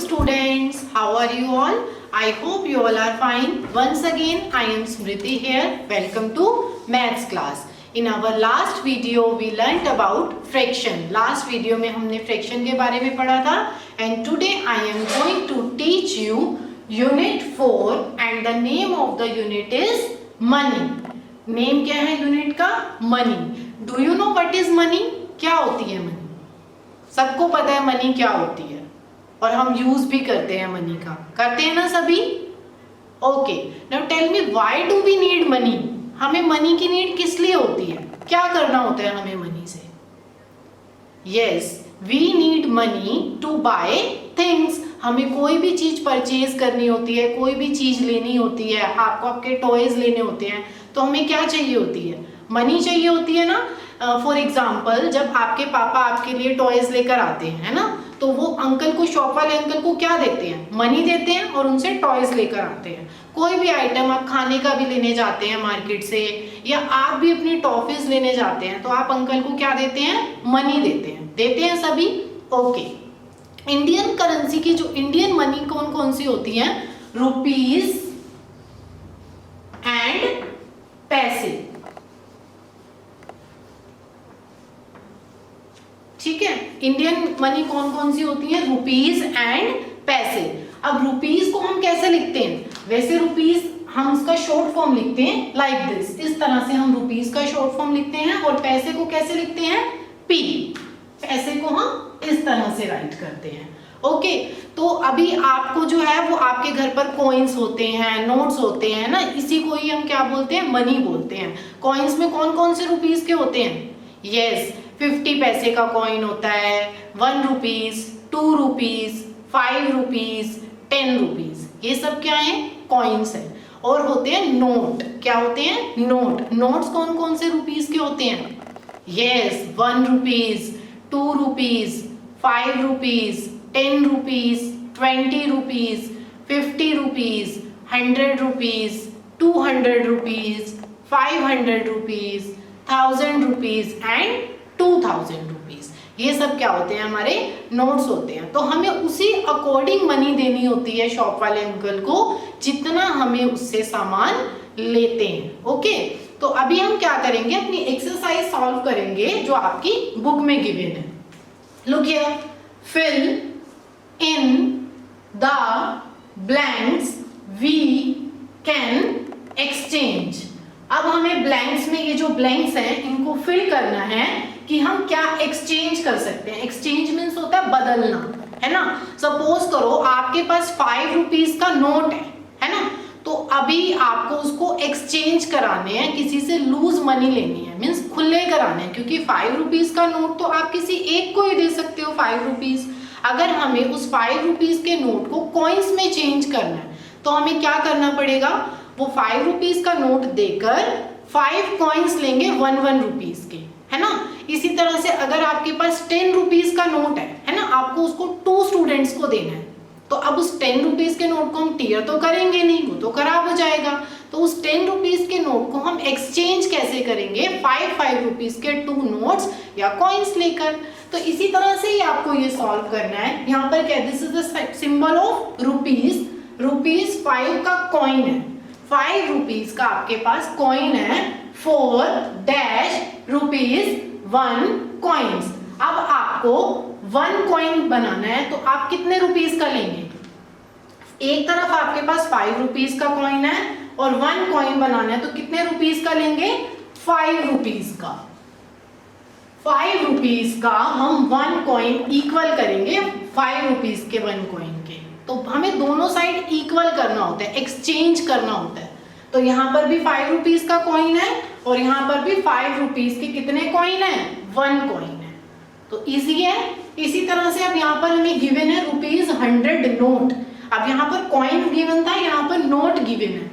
students, how are you all? I hope you all are fine. Once again, I am Smriti here. Welcome to maths class. In our last video, we learnt about fraction. Last video में हमने fraction के बारे में पढ़ा था. And today I am going to teach you unit 4 and the name of the unit is money. Name क्या है unit का? Money. Do you know what is money? क्या होती है money? सबको पता है money क्या होती है और हम यूज भी करते हैं मनी का, करते हैं ना सभी? Okay, now tell me why do we need money? हमें मनी की नीड किस लिए होती है? क्या करना होता है हमें मनी से? Yes, we need money to buy things. हमें कोई भी चीज परचेज करनी होती है, कोई भी चीज लेनी होती है, आपको आपके टॉयज लेने होते हैं, तो हमें क्या चाहिए होती है? मनी चाहिए होती है ना. फॉर एग्जाम्पल, जब आपके पापा आपके लिए टॉयज लेकर आते हैं, है ना, तो वो अंकल को, शॉप वाले अंकल को क्या देते हैं? मनी देते हैं और उनसे टॉयज लेकर आते हैं. कोई भी आइटम आप खाने का भी लेने जाते हैं मार्केट से, या आप भी अपनी टॉफीज लेने जाते हैं, तो आप अंकल को क्या देते हैं? मनी देते हैं सभी. ओके, इंडियन करेंसी की जो इंडियन मनी कौन कौन सी होती है? रुपीज एंड पैसे. ठीक है, इंडियन मनी कौन कौन सी होती है? रुपीज एंड पैसे. अब रुपीज को हम कैसे लिखते हैं? वैसे रुपीज हम उसका शॉर्ट फॉर्म लिखते हैं लाइक दिस. इस तरह से हम रुपीज का शॉर्ट फॉर्म लिखते हैं. और पैसे को कैसे लिखते हैं? पी. पैसे को हम इस तरह से राइट करते हैं. ओके, तो अभी आपको जो है वो आपके घर पर कॉइन्स होते हैं, नोट्स होते हैं ना, इसी को ही हम क्या बोलते हैं? मनी बोलते हैं. कॉइन्स में कौन कौन से रुपीज के होते हैं? यस, 50 पैसे का कॉइन होता है, 1 रुपीज, 2 रुपीज, 5 रुपीज, 10 रुपीज. ये सब क्या है? कॉइन्स है. और होते हैं नोट. क्या होते हैं? नोट. नोट्स कौन कौन से रुपीज के होते हैं? Yes, 1 rupees, 2 rupees, 5 rupees, 10 rupees, 20 rupees, 50 rupees, 100 rupees, 200 rupees, 500 rupees, 1000 rupees and 2000 rupees. ये सब क्या होते हैं? हमारे नोट्स होते हैं. तो हमें उसी अकॉर्डिंग मनी देनी होती है शॉप वाले अंकल को, जितना हमें उससे सामान लेते हैं. ओके, तो अभी हम क्या करेंगे? अपनी एक्सरसाइज सॉल्व करेंगे जो आपकी बुक में गिवन है. Look here, fill in the blanks we can exchange. अब हमें ब्लैंक्स में, ये जो ब्लैंक्स हैं, इनको फिल करना है कि हम क्या एक्सचेंज कर सकते हैं. एक्सचेंज मीन्स होता है बदलना, है ना. सपोज करो आपके पास 5 रुपीज का नोट है ना, तो अभी आपको उसको एक्सचेंज कराने हैं, किसी से लूज मनी लेनी है, मीन्स खुले कराने हैं, क्योंकि 5 रुपीज का नोट तो आप किसी एक को ही दे सकते हो 5 रुपीज. अगर हमें उस 5 रुपीज के नोट को कॉइन्स में चेंज करना है, तो हमें क्या करना पड़ेगा? वो 5 रुपीज का नोट देकर 5 कॉइन्स लेंगे 1 रुपीज के, है ना. इसी तरह से अगर आपके पास 10 रुपीज का नोट है ना, आपको उसको 2 स्टूडेंट्स को देना है, तो अब उस 10 रुपीज के नोट को हम टीयर तो करेंगे नहीं, वो तो खराब हो जाएगा. तो उस 10 रुपीज के नोट को हम एक्सचेंज कैसे करेंगे? 5 रुपीज के 2 नोट्स या कॉइन्स लेकर. तो इसी तरह से ही आपको ये सॉल्व करना है. यहाँ पर क्या, this is the symbol of rupees. Rupees 5 का कॉइन है, 5 रुपीज का आपके पास कॉइन है, 4 डैश रुपीज 1 कॉइन्स. अब आपको 1 कॉइन बनाना है, तो आप कितने रुपीज का लेंगे? एक तरफ आपके पास 5 रुपीज का कॉइन है और 1 कॉइन बनाना है, तो कितने रुपीज का लेंगे? 5 रुपीज का. 5 रुपीज का हम 1 कॉइन इक्वल करेंगे 5 रुपीज के 1 कॉइन के. तो हमें दोनों साइड इक्वल करना होता है, एक्सचेंज करना होता है. तो यहाँ पर भी 5 रुपीज का कॉइन है और यहाँ पर भी 5 रुपीज के कितने कॉइन है? 1 कॉइन है. तो इजी है. इसी तरह से अब यहाँ पर हमें गिवन है रुपीज 100 नोट. अब यहाँ पर कॉइन गिवन था, यहाँ पर नोट गिवन है.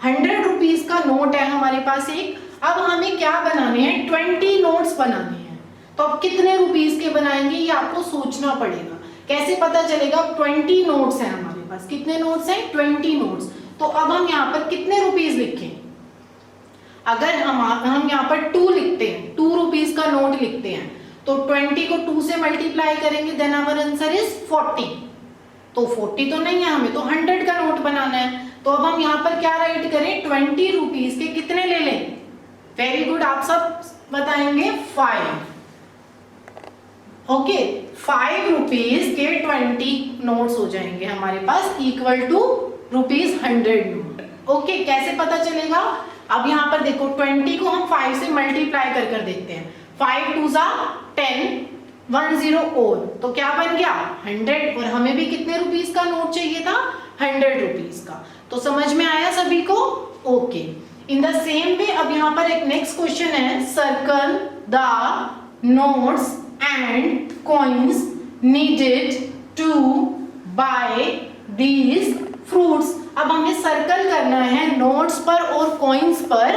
100 रुपीज का नोट है हमारे पास एक. अब हमें क्या बनाने हैं? 20 नोट्स बनाने हैं. तो अब कितने रुपीज के बनाएंगे ये आपको सोचना पड़ेगा. कैसे पता चलेगा? 20 नोट्स हैं हमारे पास. कितने नोट्स हैं? 20 नोट्स. तो अब हम यहाँ पर कितने रुपीज लिखें? अगर हम यहाँ पर 2 लिखते हैं, 2 रुपीज का नोट लिखते हैं, तो 20 को 2 से मल्टीप्लाई करेंगे, देन आवर आंसर इज 40. तो 40 तो नहीं है, हमें तो 100 का नोट बनाना है। तो अब हम यहाँ पर क्या राइट करें, 20 रुपीज के कितने ले लें? वेरी गुड, आप सब बताएंगे 5। ओके, 5 रुपीज के 20 नोट्स हो जाएंगे हमारे पास, इक्वल टू ₹100 नोट। ओके, कैसे पता चलेगा? अब यहाँ पर देखो 20 को हम 5 से मल्टीप्लाई कर देखते हैं। 5 2 जा 10, 1 0 और, तो क्या बन गया 100, और हमें भी कितने रुपीस का नोट चाहिए था? 100 रुपीस का। तो समझ में आया सभी को? Okay, in the same way अब यहाँ पर एक नेक्स्ट क्वेश्चन है, circle the notes and coins needed to buy these fruits. अब हमें सर्कल करना है नोट्स पर और कॉइन्स पर।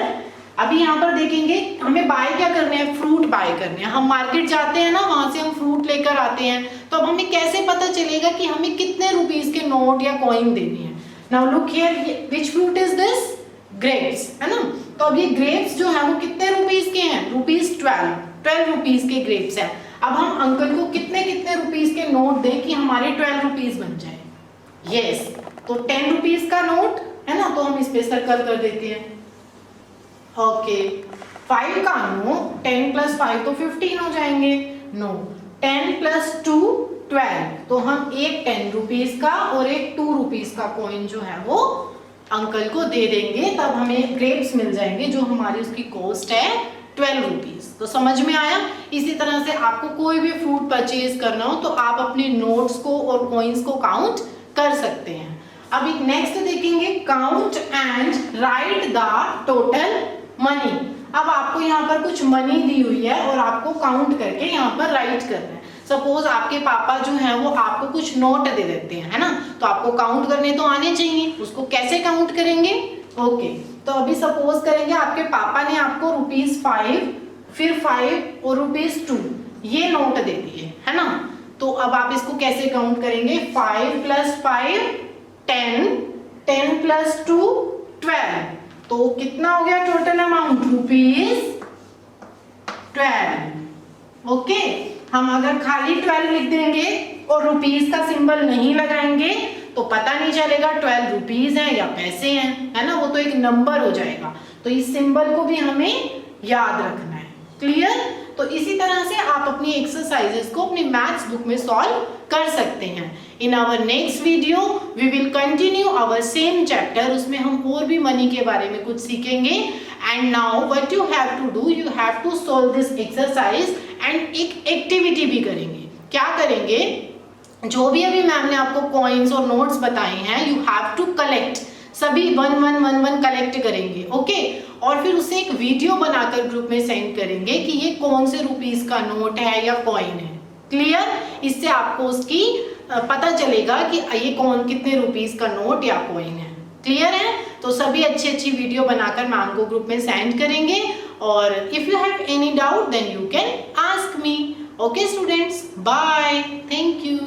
अभी यहाँ पर देखेंगे हमें बाय क्या करने हैं, फ्रूट बाय करने हैं। हम मार्केट जाते हैं ना, वहां से हम फ्रूट लेकर आते हैं, तो अब हमें कैसे पता चलेगा कि हमें कितने रुपीस के नोट या कॉइन देने हैं? Now look here, which fruit is this? Grapes, है ना। तो अब ये ग्रेप्स जो है वो कितने रुपीस के हैं? ₹12 रुपीस के ग्रेप्स हैं। अब हम अंकल को कितने कितने रुपीस के नोट दें कि हमारे 12 रुपीस बन जाए? यस, तो 10 रुपीस का नोट है ना, तो हम इस पे सर्कल कर देते हैं। ओके, 5 का नो, 10 + 5 तो 15 हो जाएंगे। नो, 10 + 2 12, तो हम एक 10 रुपीस का और एक 2 रुपीस का कॉइन जो है वो अंकल को दे देंगे, तब हमें ग्रेप्स मिल जाएंगे जो हमारी उसकी कॉस्ट है 12 रुपीस। तो समझ में आया? इसी तरह से आपको कोई भी फ्रूट परचेज करना हो तो आप अपने नोट्स को और कॉइन्स को काउंट कर सकते हैं। अभी नेक्स्ट देखेंगे, count and right the total money. अब आपको यहाँ पर कुछ मनी दी हुई है और आपको काउंट करके यहाँ पर राइट करना है। सपोज आपके पापा जो है वो आपको कुछ नोट दे देते हैं, है ना, तो आपको काउंट करने तो आने चाहिए। उसको कैसे काउंट करेंगे? ओके, तो अभी सपोज करेंगे आपके पापा ने आपको ₹5, फिर 5 और ₹2 ये नोट दे दिए, है ना। तो अब आप इसको कैसे काउंट करेंगे? 5 + 5 10, 10 + 2 12, तो कितना हो गया टोटल अमाउंट? ₹12। ओके, हम अगर खाली 12 लिख देंगे और रुपीस का सिंबल नहीं लगाएंगे तो पता नहीं चलेगा 12 रुपीस है या पैसे हैं, है ना, वो तो एक नंबर हो जाएगा। तो इस सिंबल को भी हमें याद रखना है। क्लियर? तो इसी तरह से आप अपनी एक्सरसाइजेस को अपनी मैथ्स बुक में सॉल्व कर सकते हैं। In our next video we will continue our same chapter, उसमें हम और भी मनी के बारे में कुछ सीखेंगे। And now what you have to do, you have to solve this exercise and एक एक्टिविटी भी करेंगे। क्या करेंगे? जो भी अभी मैम ने आपको कॉइन्स और नोट्स बताए हैं, यू हैव टू कलेक्ट, सभी 1 1 1 1 कलेक्ट करेंगे। ओके, और फिर उसे एक वीडियो बनाकर ग्रुप में सेंड करेंगे कि ये कौन से रुपीस का नोट है या कॉइन है। क्लियर? इससे आपको उसकी पता चलेगा कि ये कौन कितने रुपीस का नोट या कॉइन है। क्लियर है? तो सभी अच्छी वीडियो बनाकर मैम को ग्रुप में सेंड करेंगे, और if you have any doubt then you can ask me. Okay students, bye, thank you.